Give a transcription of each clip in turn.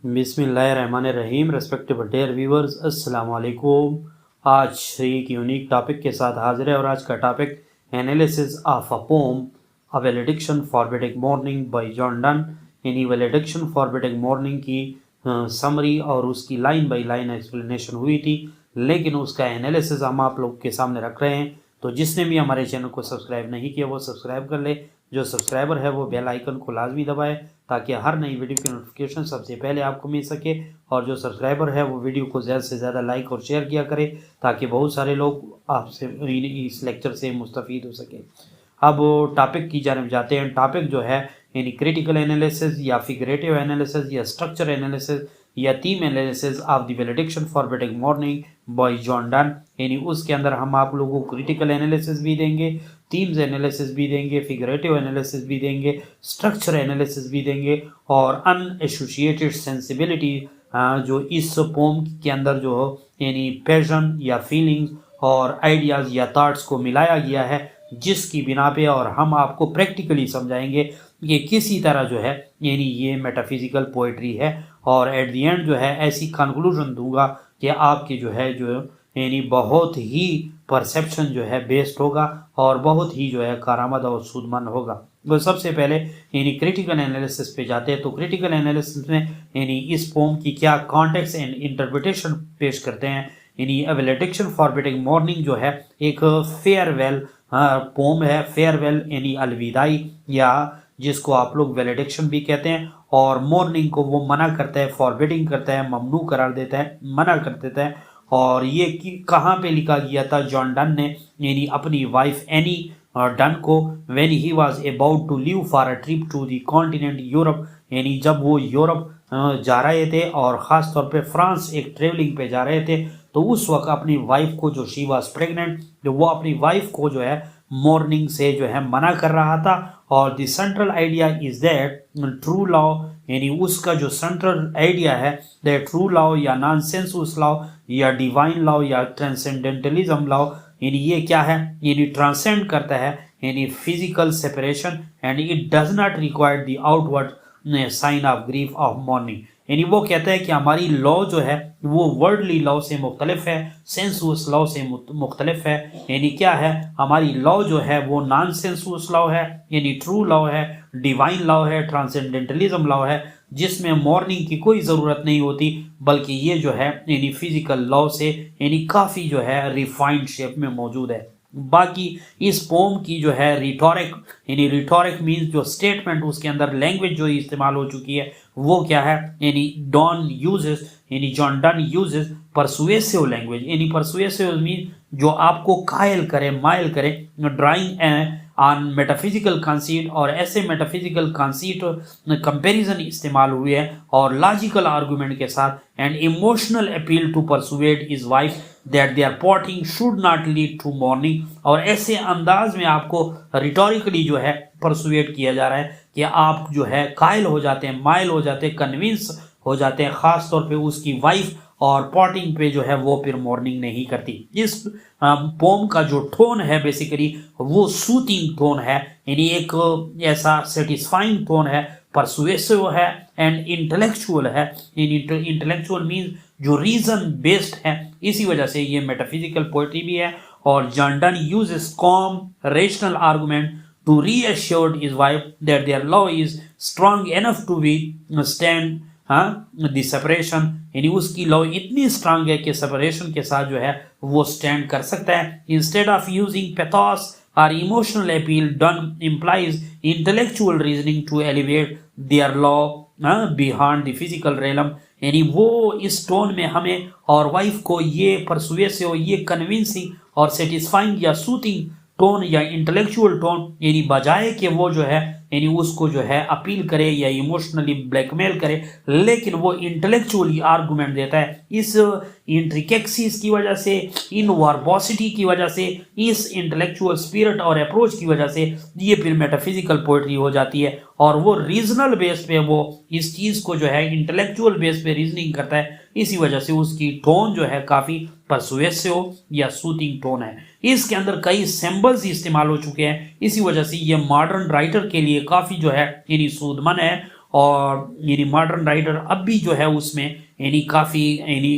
बिस्मिल्लाहिर्रहमानिर्रहीम। Respectable dear viewers, अस्सलाम वालेकुम। आज एक यूनिक टॉपिक के साथ हाजिर है और आज का topic analysis of a poem a वैलेडिक्शन forbidding mourning bye John Donne. यानी वैलेडिक्शन फॉरबिडिंग मॉर्निंग की समरी और उसकी लाइन बाय लाइन एक्सप्लेनेशन हुई थी, लेकिन उसका एनालिसिस हम आप लोग के सामने रख रहे हैं। तो जिसने भी हमारे चैनल को सब्सक्राइब नहीं किया वो सब्सक्राइब कर ले। जो सब्सक्राइबर है वो बेल आइकन को लाजमी दबाए ताकि हर नई वीडियो की नोटिफिकेशन सबसे पहले आपको मिल सके। और जो सब्सक्राइबर है वो वीडियो को ज़्यादा से ज़्यादा लाइक और शेयर किया करे ताकि बहुत सारे लोग आपसे इस लेक्चर से मुस्तफ़ीद हो सके। अब टॉपिक की जानिब जाते हैं। टॉपिक जो है यानी क्रिटिकल एनालिसिस या फिगरेटिव एनालिसिस या स्ट्रक्चर एनालिसिस या theme analysis of the valediction forbidding morning bye John Donne. यानी उसके अंदर हम आप लोगों को क्रिटिकल एनालिसिस भी देंगे, थीम्स एनालिसिस भी देंगे, फिगरेटिव एनालिसिस भी देंगे, स्ट्रक्चर एनालिसिस भी देंगे और अनएसोसिएटेड सेंसिबिलिटी जो इस पोम के अंदर जो यानी पैशन या फीलिंग्स और आइडियाज़ या थॉट्स को मिलाया गया है, जिसकी बिना पे और हम आपको प्रैक्टिकली समझाएंगे कि किसी तरह जो है यानी ये मेटाफिजिकल पोइट्री है। और एट दी एंड जो है ऐसी कंक्लूजन दूंगा कि आपके जो है यानी बहुत ही परसेप्शन जो है बेस्ड होगा और बहुत ही जो है कारामद और सूदमंद होगा। तो सबसे पहले यानी क्रिटिकल एनालिसिस पे जाते हैं। तो क्रिटिकल एनालिसिस में यानी इस पोम की क्या कॉन्टेक्स्ट एंड इंटरप्रिटेशन पेश करते हैं। यानी अ वैलिडिक्शन फॉरबिडिंग मॉर्निंग जो है एक फेयरवेल पोम है। फेयरवेल यानी अलविदाई या जिसको आप लोग वैलिडिक्शन भी कहते हैं, और मॉर्निंग को वो मना करता है, फॉरबिडिंग करता है, ममनू करार देता है, मना कर देता है। और ये कहाँ पे लिखा गया था? जॉन डन ने यानी अपनी वाइफ एनी डन को when he was about to leave for a trip to the continent Europe. यानी जब वो यूरोप जा रहे थे और ख़ास तौर पे फ्रांस एक ट्रेवलिंग पे जा रहे थे, तो उस वक्त अपनी वाइफ को जो शी वाज प्रेग्नेंट, जो वो अपनी वाइफ को जो है मॉर्निंग से जो है मना कर रहा था। और the central idea is that true love, यानी उसका जो सेंट्रल आइडिया है दैट ट्रू लॉ या नॉनसेंस लॉ या डिवाइन लॉ या ट्रांसेंडेंटलिज्म लॉ, यानी ये क्या है? यानी ट्रांसेंड करता है यानी physical separation and it does not require the outward sign of grief of mourning. यानी वो कहता है कि हमारी लॉ जो है वो वर्ल्डली लॉ से मुख्तलिफ है, सेंसुअस लॉ से मुख्तलिफ है। यानी क्या है? हमारी लॉ जो है वो नॉन सेंसुअस लॉ है, यानी ट्रू लॉ है, डिवाइन लॉ है, ट्रांसेंडेंटलिज्म लॉ है, जिसमें मॉर्निंग की कोई ज़रूरत नहीं होती, बल्कि ये जो है यानी फिजिकल लॉ से यानी काफ़ी जो है रिफाइंड शेप में मौजूद है। बाकी इस पोम की जो है रिटोरिक, यानी रिटोरिक मीन्स जो स्टेटमेंट, उसके अंदर लैंग्वेज जो इस्तेमाल हो चुकी है वो क्या है? यानी डॉन यूजेस, यानी John done uses persuasive language. यानी परसुएसिव मीन जो आपको कायल करे, मायल करे, ड्राइंग ऑन मेटाफिजिकल कंसीट, और ऐसे मेटाफिजिकल कंसीट कंपैरिजन इस्तेमाल हुए हैं और लॉजिकल आर्गुमेंट के साथ, and emotional appeal to persuade his wife that their parting should not lead to mourning. और ऐसे अंदाज में आपको रिटोरिकली जो है परसुएड किया जा रहा है कि आप जो है कायल हो जाते हैं, मायल हो जाते हैं, कन्विंस हो जाते हैं, खास तौर पे उसकी वाइफ, और पॉटिंग पे जो है वो फिर मॉर्निंग नहीं करती। इस पोम का जो टोन है बेसिकली वो सूथिंग टोन है, यानी एक ऐसा सेटिस्फाइंग टोन है, परसुएसिव है एंड इंटेलेक्चुअल है। इंटेलेक्चुअल मीन्स जो रीजन बेस्ड है, इसी वजह से ये मेटाफिजिकल पोएट्री भी है। और John Donne uses com rational argument to reassure his wife that their law is strong enough to withstand the separation। यानी उसकी लॉ इतनी स्ट्रांग है कि सेपरेशन के साथ जो है वो स्टैंड कर सकता है। इंस्टेड ऑफ यूजिंग पैथोस और emotional appeal, done implies intellectual reasoning to elevate their law beyond the physical realm। यानी वो इस टोन में हमें और वाइफ को ये परसुएसिव, ये कन्विंसिंग और सेटिस्फाइंग या सूथिंग टोन या इंटेलेक्चुअल टोन, यानी बजाय कि वो जो है यानी उसको जो है अपील करे या इमोशनली ब्लैकमेल करे, लेकिन वो इंटेलेक्चुअली आर्गुमेंट देता है। इस इंट्रिकेक्सीज की वजह से, इन वर्बोसिटी की वजह से, इस इंटेलेक्चुअल स्पिरिट और अप्रोच की वजह से ये फिर मेटाफिजिकल पोएट्री हो जाती है। और वो रीजनल बेस पे वो इस चीज़ को जो है इंटेलेक्चुअल बेस पे रीजनिंग करता है, इसी वजह से उसकी टोन जो है काफ़ी परसुएसिव या सूथिंग टोन है। इसके अंदर कई सिंबल्स इस्तेमाल हो चुके हैं, इसी वजह से ये मॉडर्न राइटर के लिए काफ़ी जो है यानी सूदमन है। और यानी मॉडर्न राइटर अब भी जो है उसमें यानी काफ़ी यानी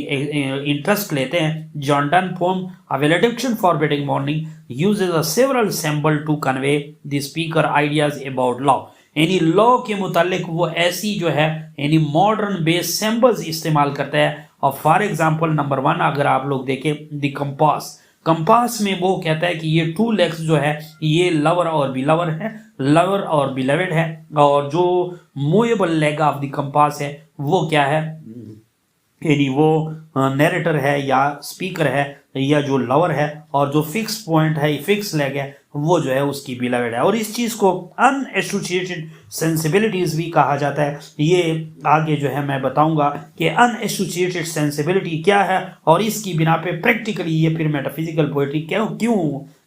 इंटरेस्ट लेते हैं। John Donne poem a valediction forbidding mourning uses a several symbol to convey the speaker ideas about love, यानी लॉ के मुतालिक वो ऐसी जो है यानी मॉडर्न बेस्ड सिंबल्स इस्तेमाल करता है। और फॉर एग्जांपल नंबर 1 अगर आप लोग देखें द कंपास, कंपास में वो कहता है कि ये 2 लेग्स जो है ये लवर और बिलवर है, लवर और बिलवेड है, और जो movable leg of the compass है वो क्या है, यानी वो नैरेटर है या स्पीकर है या जो लवर है, और जो फिक्स पॉइंट है फिक्स लेग है वो जो है उसकी बिलवेड है। और इस चीज़ को अनएसोसिएटेड सेंसिबिलिटीज भी कहा जाता है। ये आगे जो है मैं बताऊंगा कि अनएसोसिएटेड सेंसिबिलिटी क्या है और इसकी बिना पे प्रैक्टिकली ये फिर मेटाफिजिकल पोएट्री क्यों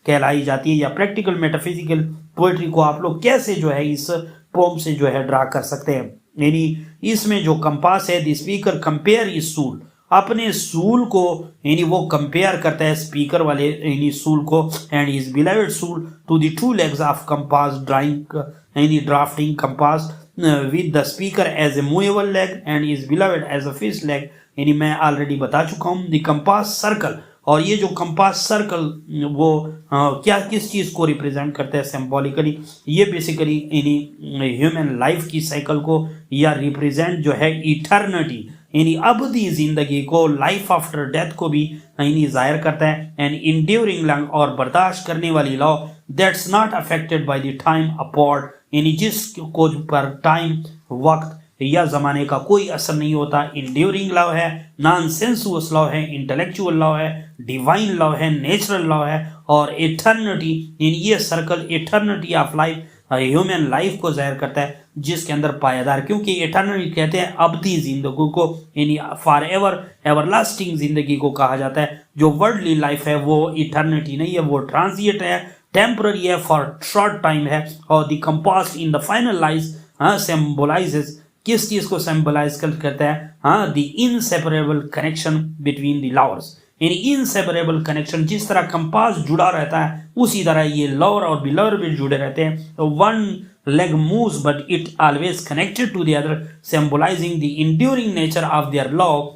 कहलाई जाती है, या प्रैक्टिकल मेटाफिजिकल पोएट्री को आप लोग कैसे जो है इस पोम से जो है ड्रा कर सकते हैं। यानी इसमें जो कंपास है द स्पीकर कंपेयर इज सूल, अपने सूल को यानी वो कंपेयर करता है स्पीकर वाले यानी सूल को, and his beloved soul to the 2 legs of compass drawing यानी drafting compass with the speaker as a movable leg and his beloved as a fixed leg. यानी मैं ऑलरेडी बता चुका हूँ द कंपास सर्कल, और ये जो कंपास सर्कल वो क्या किस चीज़ को रिप्रेजेंट करता है सिंबॉलिकली, ये बेसिकली यानी ह्यूमन लाइफ की साइकिल को या रिप्रेजेंट जो है इटर्निटी यानी अबदी जिंदगी को, लाइफ आफ्टर डेथ को भी यानी जाहिर करता है। एंड इंड्यूरिंग लॉन्ग और बर्दाश्त करने वाली love that's not affected by the time apart, यानी जिसको पर टाइम वक्त या जमाने का कोई असर नहीं होता। इंड्यूरिंग लॉ है, नॉन सेंसुअस लॉ है, इंटेलेक्चुअल लॉ है, डिवाइन लॉ है, नेचुरल लॉ है, और इटर्निटी यानी ये circle eternity of life human life को जाहिर करता है जिसके अंदर पायादार, क्योंकि इटर्निटी कहते हैं अबदी जिंदगी को, यानी फॉर एवर एवरलास्टिंग जिंदगी को कहा जाता है। जो वर्ल्डली लाइफ है वो इटर्निटी नहीं है, वो ट्रांजिएंट है, टेम्पररी है, फॉर शॉर्ट टाइम है। और the compass in the final lies symbolizes, किस चीज को सिंबलाइज करता है, हाँ, the inseparable connection between the lovers, यानी इनसेपरेबल कनेक्शन, जिस तरह कंपास जुड़ा रहता है उसी तरह ये लवर और बिलवर भी जुड़े रहते हैं। तो one leg moves but it always connected to the other, symbolizing the enduring nature of their love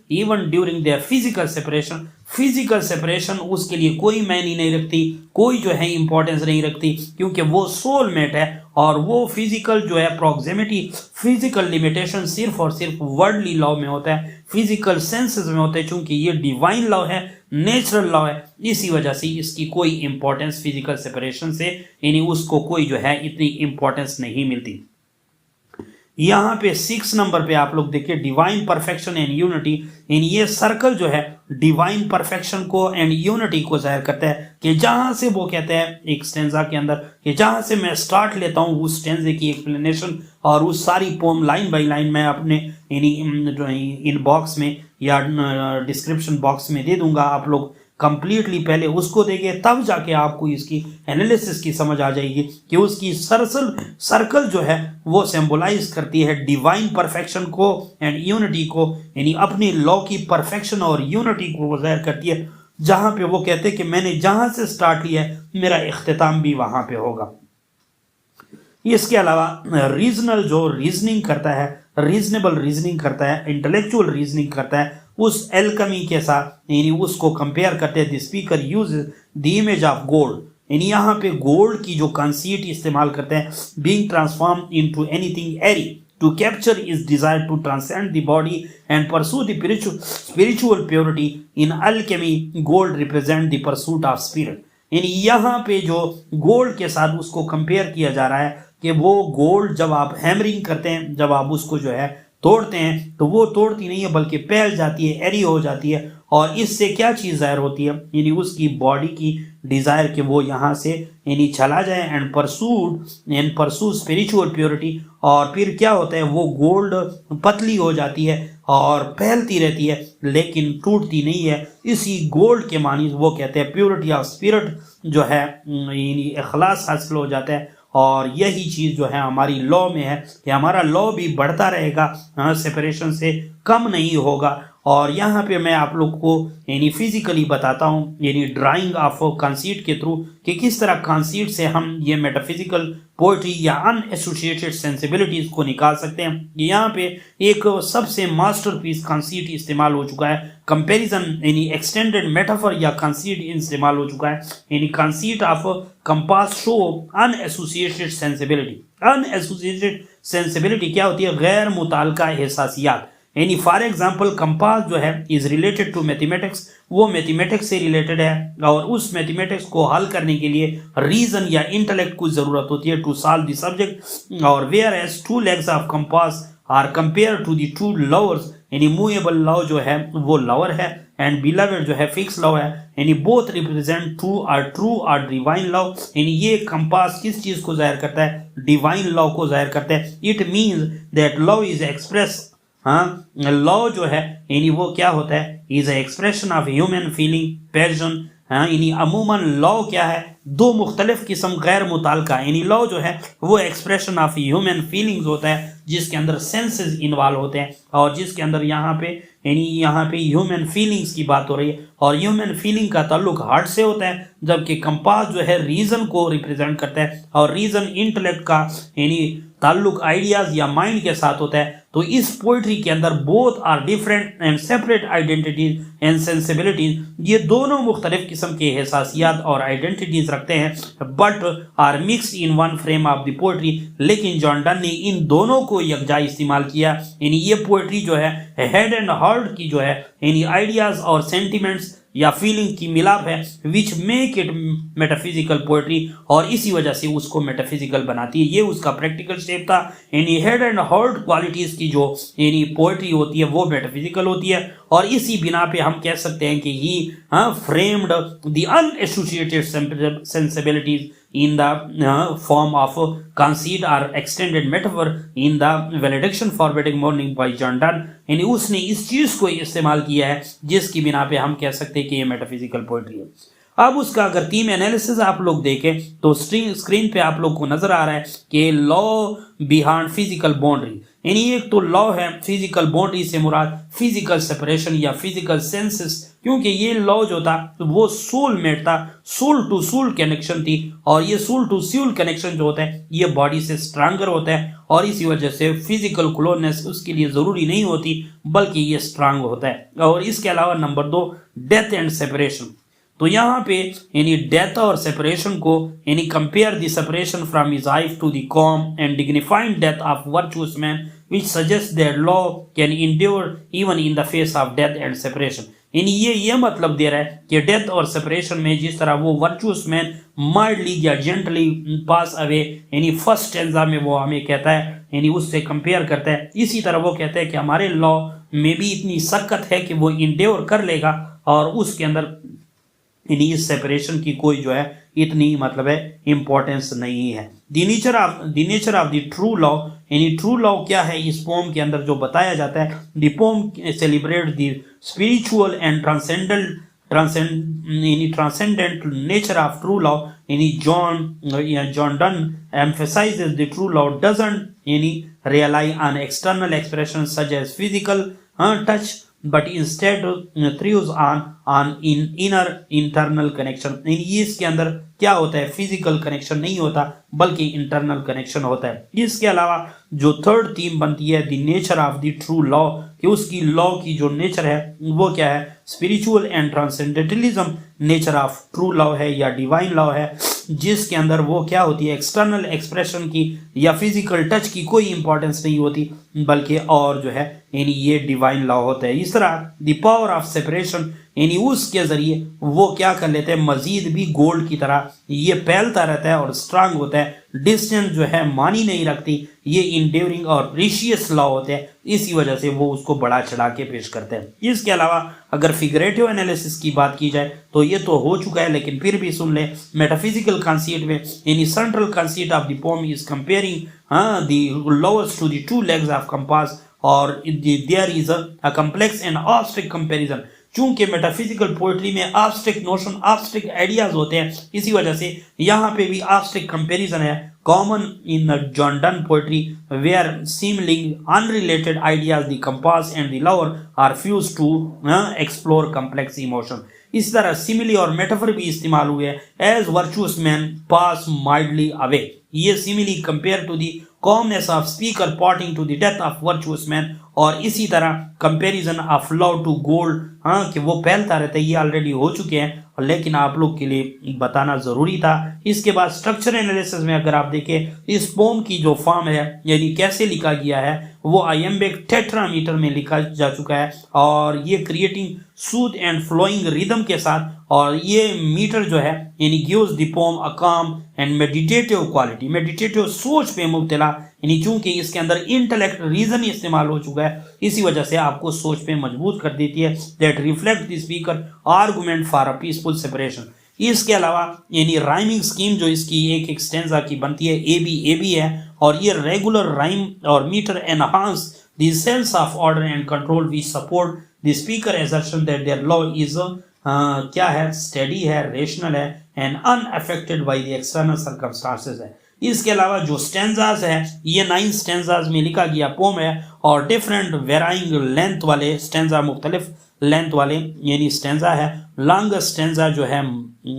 even during their physical separation। Physical separation उसके लिए कोई मायने नहीं रखती, कोई जो है इंपॉर्टेंस नहीं रखती, क्योंकि वो सोलमेट है और वो फिजिकल जो है प्रॉक्सिमिटी, फिजिकल लिमिटेशन सिर्फ और सिर्फ वर्ल्डली लॉ में होता है, फिजिकल सेंसेस में होता है। चूंकि ये डिवाइन लॉ है, नेचुरल लॉ है, इसी वजह से इसकी कोई इंपॉर्टेंस फिजिकल सेपरेशन से यानी उसको कोई जो है इतनी इंपॉर्टेंस नहीं मिलती। यहाँ पे 6 नंबर पे आप लोग देखिए डिवाइन परफेक्शन एंड यूनिटी, यानी ये सर्कल जो है डिवाइन परफेक्शन को एंड यूनिटी को जाहिर करता है कि जहां से वो कहते हैं एक स्टेंजा के अंदर कि जहां से मैं स्टार्ट लेता हूँ उस स्टेंजे की एक्सप्लेनेशन और उस सारी पोम लाइन बाय लाइन मैं अपने यानी इनबॉक्स में या डिस्क्रिप्शन बॉक्स में दे दूंगा। आप लोग कंप्लीटली पहले उसको देंगे तब जाके आपको इसकी एनालिसिस की समझ आ जाएगी कि उसकी सर्कल जो है वो सिंबलाइज करती है डिवाइन परफेक्शन को एंड यूनिटी को, यानी अपनी लॉ की परफेक्शन और यूनिटी को जाहिर करती है। जहां पे वो कहते हैं कि मैंने जहां से स्टार्ट लिया है मेरा इख्तिताम भी वहां पे होगा। इसके अलावा रीजनल जो रीजनिंग करता है, रीजनेबल रीजनिंग करता है, इंटेलेक्चुअल रीजनिंग करता है, उस एल्कमी के साथ यानी उसको कंपेयर करते हैं। The speaker use the image of gold, यानी यहाँ पे गोल्ड की जो कंसीट इस्तेमाल करते हैं, being transform into anything airy to capture his desire to transcend the body and pursue the spiritual purity. In alchemy gold represent the pursuit of spirit, यानी यहाँ पे जो गोल्ड के साथ उसको कंपेयर किया जा रहा है कि वो गोल्ड जब आप हैमरिंग करते हैं, जब आप उसको जो है तोड़ते हैं तो वो तोड़ती नहीं है बल्कि फैल जाती है, एरी हो जाती है, और इससे क्या चीज़ जाहिर होती है, यानी उसकी बॉडी की डिज़ायर कि वो यहाँ से यानी चला जाए एंड परसू स्पिरिचुअल प्योरिटी। और फिर क्या होता है, वो गोल्ड पतली हो जाती है और फैलती रहती है लेकिन टूटती नहीं है। इसी गोल्ड के मानी वो कहते हैं प्योरिटी ऑफ स्पिरिट जो है यानी इखलास हासिल हो जाता है। और यही चीज़ जो है हमारी लॉ में है कि हमारा लॉ भी बढ़ता रहेगा, सेपरेशन से कम नहीं होगा। और यहाँ पे मैं आप लोग को यानी फिजिकली बताता हूँ यानी ड्राइंग ऑफ कंसीट के थ्रू कि किस तरह कंसीट से हम ये मेटाफिजिकल पोएट्री या अनएसोसिएटेड सेंसिबिलिटीज को निकाल सकते हैं। यहाँ पे एक सबसे मास्टरपीस कंसीट इस्तेमाल हो चुका है, कंपैरिजन यानी एक्सटेंडेड मेटाफर या कंसीट इस्तेमाल हो चुका है, यानी conceit of compass show unassociated sensibility. Unassociated sensibility क्या होती है? गैर मुताल्लिका एहसासियात। यानी फॉर एग्जाम्पल कंपास जो है इज रिलेटेड टू मैथमेटिक्स, वो मैथमेटिक्स से रिलेटेड है और उस मैथमेटिक्स को हल करने के लिए रीजन या इंटेलेक्ट की जरूरत होती है टू सॉल्व द सब्जेक्ट। और whereas two legs of compass are compare to the two lovers, यानी मूवेबल लव जो है वो लवर है एंड बिलवेड जो है फिक्स लव है, यानी बोथ रिप्रेजेंट ट्रू और डिवाइन लव। यानी ये कंपास किस चीज को जाहिर करता है? डिवाइन लव को जाहिर करता है। It means that love is express, love जो है यानी वो क्या होता है? Is expression of human feeling passion. यानी अमूमन लव क्या है? दो मुख्तलिफ किस्म गैर मुताल्लिका, यानी लव जो है वो एक्सप्रेशन ऑफ ह्यूमन फीलिंग्स होता है जिसके अंदर सेंसेस इन्वॉल्व होते हैं और जिसके अंदर यहाँ पे ह्यूमन फीलिंग्स की बात हो रही है और ह्यूमन फीलिंग का ताल्लुक हार्ट से होता है, जबकि कंपास जो है रीजन को रिप्रेजेंट करता है और रीजन इंटेलेक्ट का यानी ताल्लुक आइडियाज या माइंड के साथ होता है। तो इस पोइट्री के अंदर both are different and separate identities and sensibilities, ये दोनों मुख्तलिफ किस्म के एहसासियात और आइडेंटिटीज रखते हैं but are mixed in one frame of the poetry. लेकिन जॉन डन ने इन दोनों को यकजा इस्तेमाल किया, यानी ये पोइट्री जो है हेड एंड हार्ट की जो है यानी आइडियाज और सेंटिमेंट्स या फीलिंग की मिलाप है which make it metaphysical poetry, और इसी वजह से उसको मेटाफिजिकल बनाती है। ये उसका प्रैक्टिकल स्टेप था। यानी हेड एंड हार्ट क्वालिटीज की जो यानी पोएट्री होती है वो मेटाफिजिकल होती है और इसी बिना पे हम कह सकते हैं कि he framed the unassociated sensibilities in the form of conceit or extended metaphor in the valediction forbidding mourning by John Donne। यानी उसने इस चीज को इस्तेमाल किया है जिसकी बिना पे हम कह सकते हैं कि ये मेटाफिजिकल पोएट्री है। अब उसका अगर थीम एनालिसिस आप लोग देखें तो स्क्रीन पे आप लोग को नजर आ रहा है कि लॉ बिहाइंड फिजिकल बाउंड्री, यानी एक तो लॉ है फिजिकल बाउंड्री से मुराद फिजिकल सेपरेशन या फिजिकल सेंसेस, क्योंकि ये लॉ जो था वो सोल मेट था, सोल टू सोल कनेक्शन थी और ये सोल टू सोल कनेक्शन जो होता है ये बॉडी से स्ट्रांगर होता है और इसी वजह से फिजिकल क्लोजनेस उसके लिए जरूरी नहीं होती बल्कि ये स्ट्रांग होता है। और इसके अलावा नंबर 2 डेथ एंड सेपरेशन। तो यहाँ पे यानी डेथ और सेपरेशन को यानी compare the separation from his wife to the calm and dignifying death of virtuous man which suggests that law can endure even in the face of death and separation। यानी ये मतलब दे रहा है कि death और separation में जिस तरह वो वर्चुअस मैन माइल्डली या जेंटली पास अवे, यानी फर्स्ट स्टैंजा में वो हमें कहता है यानी उससे कंपेयर करता है, इसी तरह वो कहता है कि हमारे लॉ में भी इतनी सख्त है कि वो इंड्योर कर लेगा और उसके अंदर यानी इस सेपरेशन की कोई जो है इतनी मतलब है इंपॉर्टेंस नहीं है। The nature of the true love, यानी ट्रू लॉ क्या है इस पोम के अंदर जो बताया जाता है। The poem celebrate the spiritual and transcendent nature of true love, यानी John Donne emphasizes the true law doesn't यानी rely on external expressions such as physical touch but instead thrives on inner internal connection। यानी इसके अंदर क्या होता है? Physical connection नहीं होता बल्कि इंटरनल कनेक्शन होता है। इसके अलावा जो थर्ड थीम बनती है the nature of the true law, कि उसकी लॉ की जो नेचर है वो क्या है? Spiritual and transcendentalism nature of true law है या डिवाइन लॉ है, जिसके अंदर वो क्या होती है? एक्सटर्नल एक्सप्रेशन की या फिजिकल टच की कोई इंपॉर्टेंस नहीं होती बल्कि और जो है यानी ये डिवाइन लॉ होता है। इस तरह द पावर ऑफ सेपरेशन यानी उसके जरिए वो क्या कर लेते हैं? मजीद भी गोल्ड की तरह ये फैलता रहता है और स्ट्रांग होता है। डिस्टेंस जो है मानी नहीं रखती, ये इंड्योरिंग और प्रीशियस लॉ होते हैं, इसी वजह से वो उसको बढ़ा चढ़ा के पेश करते हैं। इसके अलावा अगर फिगरेटिव एनालिसिस की बात की जाए तो ये तो हो चुका है, लेकिन फिर भी सुन ले मेटाफिजिकल कंसीट में यानी central conceit of the poem is comparing the lovers to the two legs of compass और there is a complex and abstract comparison. चूंकि मेटाफिजिकल पोइट्री में एब्स्ट्रैक्ट नोशन, एब्स्ट्रैक्ट आइडियाज होते हैं, इसी वजह से यहाँ पे भी एब्स्ट्रैक्ट कंपैरिजन है common in John Donne poetry where seemingly unrelated ideas the compass and the lover are fused to explore complex emotion। इस तरह सिमिली और मेटाफर भी इस्तेमाल हुए as virtuous man pass mildly away. ये simile compare to the calmness of speaker parting to the death of virtuous man, और इसी तरह comparison of love to gold, हाँ कि वो फैलता रहता है, ये ऑलरेडी हो चुके हैं लेकिन आप लोग के लिए बताना जरूरी था। इसके बाद स्ट्रक्चर एनालिसिस में अगर आप देखें इस पोम की जो फॉर्म है यानी कैसे लिखा गया है वो आयम्बिक टेट्रामीटर में लिखा जा चुका है और ये creating smooth and flowing rhythm के साथ, और ये मीटर जो है यानी गिव्स द पोम अ काम एंड मेडिटेटिव क्वालिटी, मेडिटेटिव सोच पे मुब्तला, यानी चूंकि इसके अंदर इंटेलेक्ट रीजन इस्तेमाल हो चुका है इसी वजह से आपको सोच पे मजबूत कर देती है। That reflect the speaker argument for a peaceful separation. इसके अलावा यानी राइमिंग स्कीम जो इसकी एक एक स्टेंजा की बनती है ए बी है, और ये रेगुलर राइम और metre enhance the sense of order and control we support the speaker assertion that their love is क्या है, स्टेडी है, रेशनल है and unaffected by the external circumstances है। इसके अलावा जो स्टेंजाज है ये 9 स्टेंजाज में लिखा गया पोम है और डिफरेंट वेराइंग लेंथ वाले स्टेंजा, मुख्तलिफ लेंथ वाले यानी स्टेंजा है। लॉन्गेस्ट स्टेंजा जो है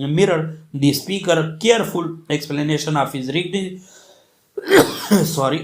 mirror the speaker careful explanation of his reading sorry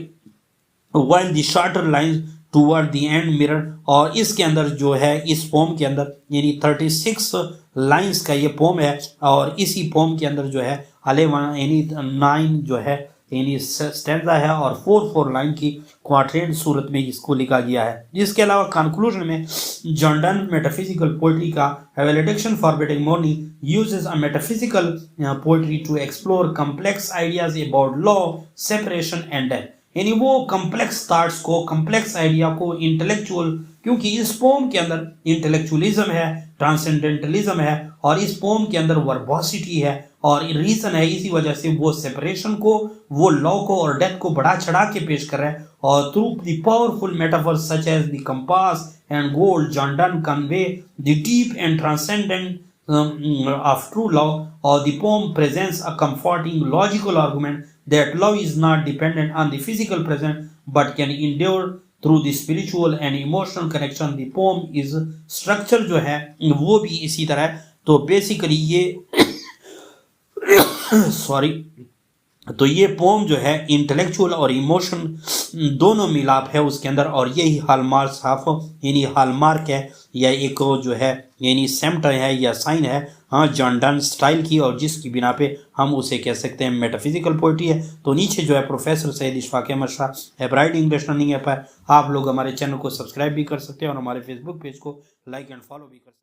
while the shorter lines toward the end mirror, और इसके अंदर जो है इस पोम के अंदर यानी 36 लाइंस का ये पोम है और इसी पोम के अंदर जो है यानी 9 जो है यानी स्टेंजा है और 4 लाइन की क्वाड्रेंट सूरत में इसको लिखा गया है। इसके अलावा कंक्लूजन में जॉन डन मेटाफिजिकल पोइट्री का valediction forbidding mourning uses a metaphysical poetry to explore complex ideas about love, separation and death, यानी वो कॉम्प्लेक्स थॉट्स को, कॉम्प्लेक्स आइडिया को इंटेलेक्चुअल, क्योंकि इस पोम के अंदर इंटेलेक्चुअलिज्म है, ट्रांसेंडेंटलिज्म है और इस पोम के अंदर वर्बोसिटी है और रीजन है, इसी वजह से वो सेपरेशन को, वो लॉ को और डेथ को बढ़ा चढ़ा के पेश कर रहा है। और through the powerful metaphor such as the compass and gold John Donne convey the deep and transcendent of true love, or the poem presents a comforting logical argument that love is not dependent on the physical present but can endure through the spiritual and emotional connection। the poem is structure जो है वो भी इसी तरह है। तो basically ये तो ये पोम जो है इंटेलेक्चुअल और इमोशन दोनों मिलाप है उसके अंदर, और यही हॉलमार्क ऑफ यानी हॉलमार्क है या एक जो है यानी सेम्पटन है या साइन है हाँ जॉन डन स्टाइल की, और जिसकी बिना पे हम उसे कह सकते हैं मेटाफिजिकल पोइट्री है। तो नीचे जो है प्रोफेसर सैयद इशफाक अहमद शाह एब्राइड इंग्लिश लर्निंग ऐप है, आप लोग हमारे चैनल को सब्सक्राइब भी कर सकते हैं और हमारे फेसबुक पेज को लाइक एंड फॉलो भी कर सकते हैं।